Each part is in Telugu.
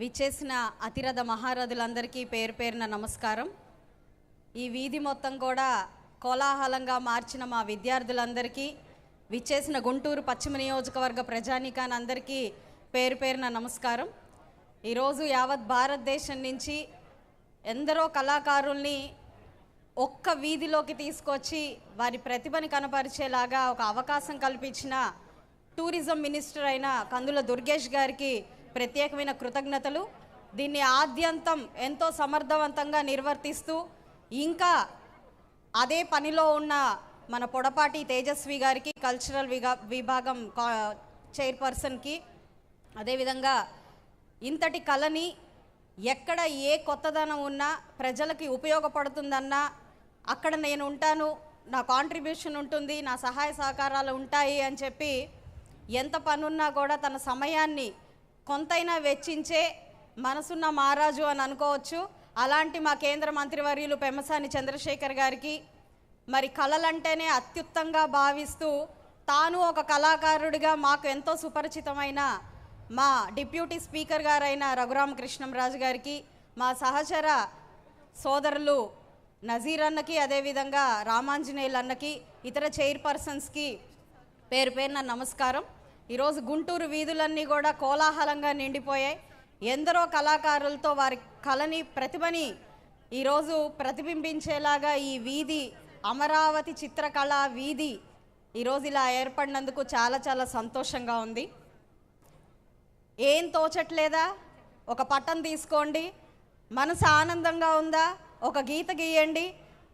విచ్చేసిన అతిరథ మహారథులందరికీ పేరు పేరున నమస్కారం. ఈ వీధి మొత్తం కూడా కోలాహలంగా మార్చిన మా విద్యార్థులందరికీ, విచ్చేసిన గుంటూరు పశ్చిమ నియోజకవర్గ ప్రజానీకానందరికీ పేరు పేరున నమస్కారం. ఈరోజు యావత్ భారతదేశం నుంచి ఎందరో కళాకారుల్ని ఒక్క వీధిలోకి తీసుకొచ్చి వారి ప్రతిభని కనపరిచేలాగా ఒక అవకాశం కల్పించిన టూరిజం మినిస్టర్ అయిన కందుల దుర్గేష్ గారికి ప్రత్యేకమైన కృతజ్ఞతలు. దీన్ని ఆద్యంతం ఎంతో సమర్థవంతంగా నిర్వర్తిస్తూ ఇంకా అదే పనిలో ఉన్న మన పొడపాటి తేజస్వి గారికి, కల్చరల్ విభాగం చైర్పర్సన్కి, అదేవిధంగా ఇంతటి కళని ఎక్కడ ఏ కొత్తదనం ఉన్నా ప్రజలకి ఉపయోగపడుతుందన్నా అక్కడ నేను ఉంటాను, నా కాంట్రిబ్యూషన్ ఉంటుంది, నా సహాయ సహకారాలు ఉంటాయి అని చెప్పి ఎంత పనున్నా కూడా తన సమయాన్ని కొంతైనా వెచ్చించే మనసున్న మహారాజు అని అనుకోవచ్చు. అలాంటి మా కేంద్ర మంత్రివర్యులు పెమ్మసాని చంద్రశేఖర్ గారికి మరి కళలంటేనే అత్యుత్తంగా భావిస్తూ తాను ఒక కళాకారుడిగా మాకు ఎంతో సుపరిచితమైన మా డిప్యూటీ స్పీకర్ గారైన రఘురామకృష్ణంరాజు గారికి, మా సహచర సోదరులు నజీర్ అన్నకి, అదేవిధంగా రామాంజనేయులు అన్నకి, ఇతర చైర్పర్సన్స్కి పేరు పేరున నమస్కారం. ఈరోజు గుంటూరు వీధులన్నీ కూడా కోలాహలంగా నిండిపోయాయి. ఎందరో కళాకారులతో వారి కళని, ప్రతిభని ఈరోజు ప్రతిబింబించేలాగా ఈ వీధి అమరావతి చిత్రకళా వీధి ఈరోజు ఇలా ఏర్పడినందుకు చాలా చాలా సంతోషంగా ఉంది. ఏం తోచట్లేదా? ఒక పట్టం తీసుకోండి. మనసు ఆనందంగా ఉందా? ఒక గీత గీయండి.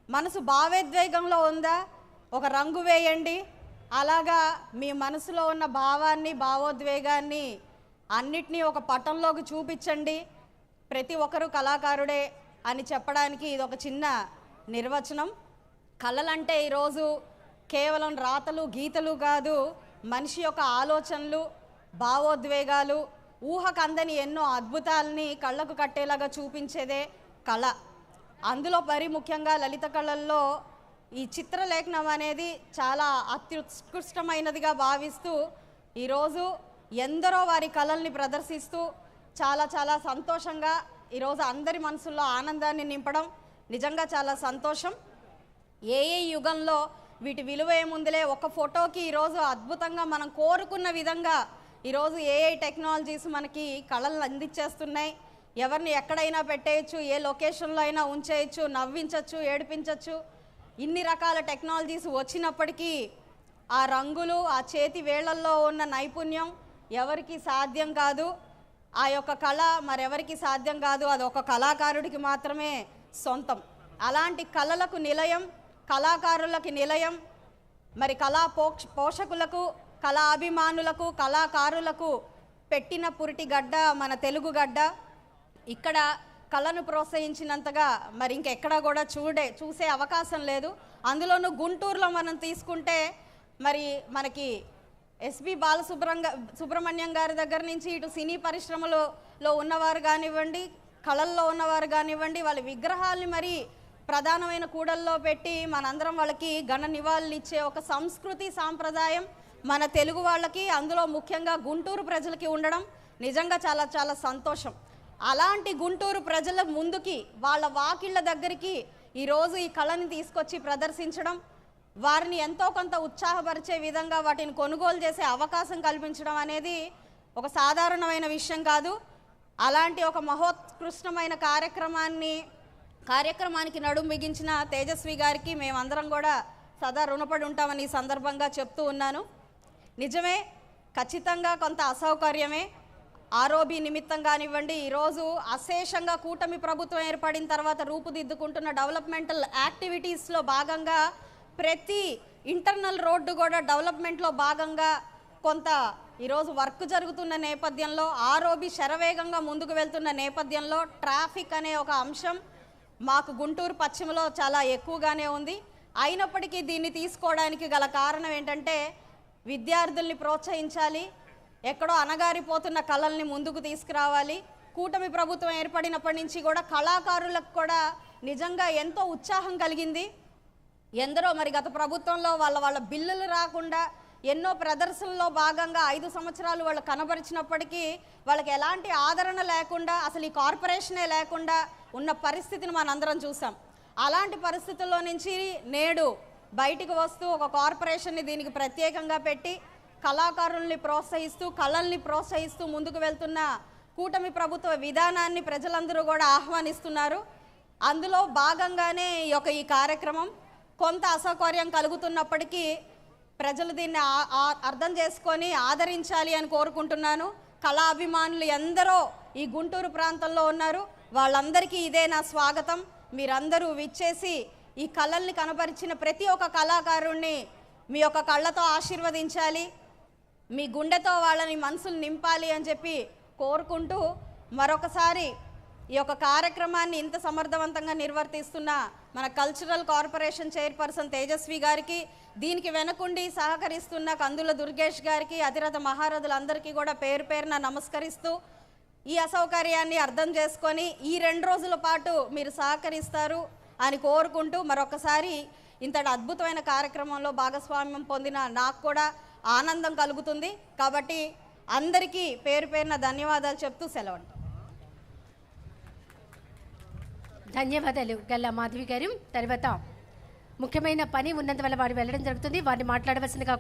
మనసు భావోద్వేగంలో ఉందా? ఒక రంగు వేయండి. అలాగా మీ మనసులో ఉన్న భావాన్ని, భావోద్వేగాన్ని అన్నిటినీ ఒక పటంలోకి చూపించండి. ప్రతి ఒక్కరూ కళాకారుడే అని చెప్పడానికి ఇది ఒక చిన్న నిర్వచనం. కళలంటే ఈరోజు కేవలం రాతలు గీతలు కాదు, మనిషి యొక్క ఆలోచనలు, భావోద్వేగాలు, ఊహకు అందని ఎన్నో అద్భుతాలని కళ్ళకు కట్టేలాగా చూపించేదే కళ. అందులో మరి ముఖ్యంగా లలిత కళల్లో ఈ చిత్రలేఖనం అనేది చాలా అత్యుత్కృష్టమైనదిగా భావిస్తూ ఈరోజు ఎందరో వారి కళల్ని ప్రదర్శిస్తూ చాలా చాలా సంతోషంగా ఈరోజు అందరి మనసుల్లో ఆనందాన్ని నింపడం నిజంగా చాలా సంతోషం. ఏ యుగంలో వీటి విలువ ఏముందిలే, ఒక ఫోటోకి ఈరోజు అద్భుతంగా మనం కోరుకున్న విధంగా ఈరోజు ఏఐ టెక్నాలజీస్ మనకి కళలను అందించేస్తున్నాయి. ఎవరిని ఎక్కడైనా పెట్టేయచ్చు, ఏ లొకేషన్లో అయినా ఉంచేయచ్చు, నవ్వించవచ్చు, ఏడిపించవచ్చు. ఇన్ని రకాల టెక్నాలజీస్ వచ్చినప్పటికీ ఆ రంగులు, ఆ చేతి వేళ్లల్లో ఉన్న నైపుణ్యం ఎవరికి సాధ్యం కాదు. ఆ యొక్క కళ మరెవరికి సాధ్యం కాదు. అది ఒక కళాకారుడికి మాత్రమే సొంతం. అలాంటి కళలకు నిలయం, కళాకారులకి నిలయం, మరి కళా పోషకులకు, కళాభిమానులకు, కళాకారులకు పెట్టిన పురిటి గడ్డ మన తెలుగు గడ్డ. ఇక్కడ కళను ప్రోత్సహించినంతగా మరి ఇంకెక్కడా కూడా చూసే అవకాశం లేదు. అందులోనూ గుంటూరులో మనం తీసుకుంటే మరి మనకి ఎస్పి బాలసుబ్రహ్మణ్యం గారి దగ్గర నుంచి ఇటు సినీ పరిశ్రమలో ఉన్నవారు కానివ్వండి, కళల్లో ఉన్నవారు కానివ్వండి, వాళ్ళ విగ్రహాల్ని మరి ప్రధానమైన కూడల్లో పెట్టి మనందరం వాళ్ళకి ఘన నివాళులు ఇచ్చే ఒక సంస్కృతి, సాంప్రదాయం మన తెలుగు వాళ్ళకి, అందులో ముఖ్యంగా గుంటూరు ప్రజలకి ఉండడం నిజంగా చాలా చాలా సంతోషం. అలాంటి గుంటూరు ప్రజల ముందుకి, వాళ్ళ వాకిళ్ళ దగ్గరికి ఈరోజు ఈ కళని తీసుకొచ్చి ప్రదర్శించడం, వారిని ఎంతో కొంత ఉత్సాహపరిచే విధంగా వాటిని కొనుగోలు చేసే అవకాశం కల్పించడం అనేది ఒక సాధారణమైన విషయం కాదు. అలాంటి ఒక మహోత్కృష్టమైన కార్యక్రమానికి నడుం బిగించిన తేజస్వి గారికి మేమందరం కూడా సదా రుణపడి ఉంటామని ఈ సందర్భంగా చెప్తూ ఉన్నాను. నిజమే, ఖచ్చితంగా కొంత అసౌకర్యమే. ఆరోబీ నిమిత్తం కానివ్వండి, ఈరోజు అశేషంగా కూటమి ప్రభుత్వం ఏర్పడిన తర్వాత రూపుదిద్దుకుంటున్న డెవలప్మెంటల్ యాక్టివిటీస్లో భాగంగా ప్రతి ఇంటర్నల్ రోడ్డు కూడా డెవలప్మెంట్లో భాగంగా కొంత ఈరోజు వర్క్ జరుగుతున్న నేపథ్యంలో, ఆరోబీ శరవేగంగా ముందుకు వెళ్తున్న నేపథ్యంలో ట్రాఫిక్ అనే ఒక అంశం మాకు గుంటూరు పశ్చిమలో చాలా ఎక్కువగానే ఉంది. అయినప్పటికీ దీన్ని తీసుకోవడానికి గల కారణం ఏంటంటే విద్యార్థుల్ని ప్రోత్సహించాలి, ఎక్కడో అనగారిపోతున్న కళల్ని ముందుకు తీసుకురావాలి. కూటమి ప్రభుత్వం ఏర్పడినప్పటి నుంచి కూడా కళాకారులకు కూడా నిజంగా ఎంతో ఉత్సాహం కలిగింది. ఎందరో మరి గత ప్రభుత్వంలో వాళ్ళ బిల్లులు రాకుండా ఎన్నో ప్రదర్శనలో భాగంగా 5 సంవత్సరాలు వాళ్ళు కనబరిచినప్పటికీ వాళ్ళకి ఎలాంటి ఆదరణ లేకుండా, అసలు ఈ కార్పొరేషనే లేకుండా ఉన్న పరిస్థితిని మనందరం చూసాం. అలాంటి పరిస్థితుల్లో నుంచి నేడు బయటికి వస్తూ ఒక కార్పొరేషన్ని దీనికి ప్రత్యేకంగా పెట్టి కళాకారుల్ని ప్రోత్సహిస్తూ, కళల్ని ప్రోత్సహిస్తూ ముందుకు వెళ్తున్న కూటమి ప్రభుత్వ విధానాన్ని ప్రజలందరూ కూడా ఆహ్వానిస్తున్నారు. అందులో భాగంగానే ఈ కార్యక్రమం కొంత అసౌకర్యం కలుగుతున్నప్పటికీ ప్రజలు దీన్ని అర్థం చేసుకొని ఆదరించాలి అని కోరుకుంటున్నాను. కళాభిమానులు ఎందరో ఈ గుంటూరు ప్రాంతంలో ఉన్నారు. వాళ్ళందరికీ ఇదే నా స్వాగతం. మీరందరూ విచ్చేసి ఈ కళల్ని కనబరిచిన ప్రతి ఒక్క కళాకారుణ్ణి మీ యొక్క కళ్ళతో ఆశీర్వదించాలి, మీ గుండెతో వాళ్ళని మనసులు నింపాలి అని చెప్పి కోరుకుంటూ మరొకసారి ఈ యొక్క కార్యక్రమాన్ని ఇంత సమర్థవంతంగా నిర్వర్తిస్తున్న మన కల్చరల్ కార్పొరేషన్ చైర్పర్సన్ తేజస్వి గారికి, దీనికి వెనకుండి సహకరిస్తున్న కందుల దుర్గేష్ గారికి, అతిరథ మహారథులందరికీ కూడా పేరు పేరున నమస్కరిస్తూ ఈ అసౌకర్యాన్ని అర్థం చేసుకొని ఈ 2 రోజుల పాటు మీరు సహకరిస్తారు అని కోరుకుంటూ మరొకసారి ఇంతటి అద్భుతమైన కార్యక్రమంలో భాగస్వామ్యం పొందిన నాకు కూడా ఆనందం కలుగుతుంది. కాబట్టి అందరికీ పేరు పేరున ధన్యవాదాలు చెప్తూ సెలవు. ధన్యవాదాలు గల్లా మాధవి గారు. తర్వాత ముఖ్యమైన పని ఉన్నందువల్ల వారు వెళ్ళడం జరుగుతుంది. వారిని మాట్లాడవలసిందిగా